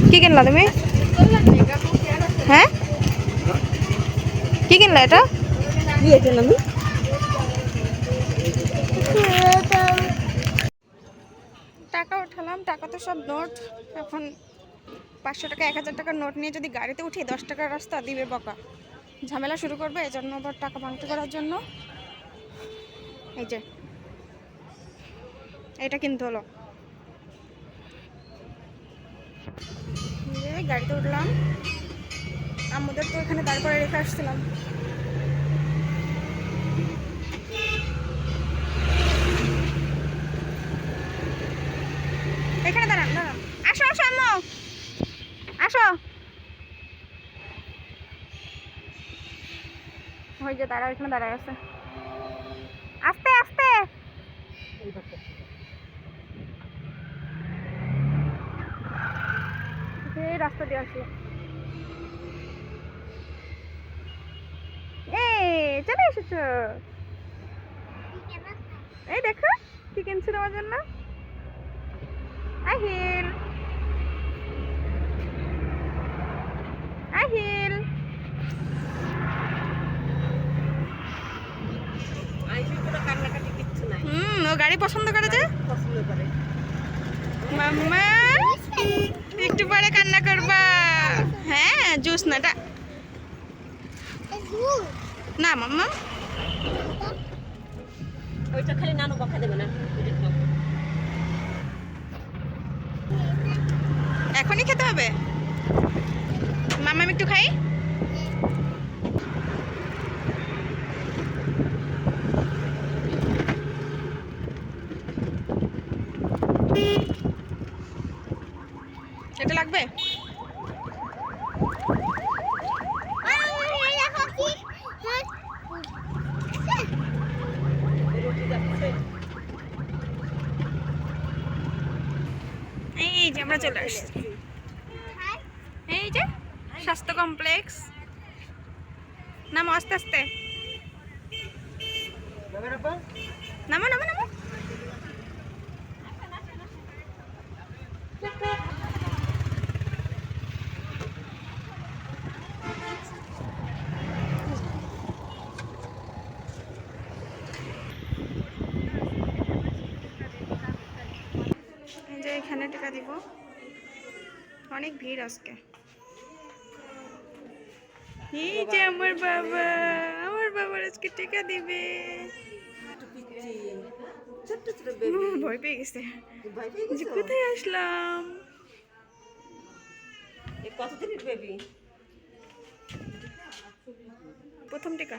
কি কিনলা তুমি? হ্যাঁ কি কিনলা এটা? টাকা উঠালাম, টাকা তো সব নোট। এখন 500 টাকা 1000 টাকার নোট নিয়ে যদি গাড়িতে উঠি 10 টাকার রাস্তা দিবে বকা, ঝামেলা শুরু করবে। এই জন্য আবার টাকা ভাঙতে করার জন্য এই যে এটা কিনতে হলো। গাড়িতে উঠলাম, আমাদের তো এখানে তারপরে রেখে আসছিলাম। এখানে দাঁড়ান দাঁড়ান, আসো আসো আম্মু আসো। ওই যে তারা এখানে দাঁড়ায় আছে, আস্তে আস্তে। এই রাস্তা দিয়ে আসলো। এই চলে এসেছো। এই দেখো কি কিনছি তোমার জন্য। আহিল আহিল, ও গাড়ি পছন্দ করে যে। মাম্মা একটু পরে কান্না করবা। হ্যাঁ জুস না এটা না মাম্মা, ওইটা খালি নানু বকা দেবে না। এখনই খেতে হবে মাম্মা, আমি একটু খাই। এটা লাগবে। এই যে আমরা চলে আসছি, এই যে স্বাস্থ্য কমপ্লেক্স। নামো আস্তে আস্তে, নামো নামো নামো। এই যে এখানে টিকা দিব, অনেক ভিড় আজকে। এই যে আমার বাবা, আমার বাবার আজকে টিকা দিবে। ভয় পেয়ে গেছে যে কোথায় আসলাম। কতদিনের বেবি? প্রথম টিকা।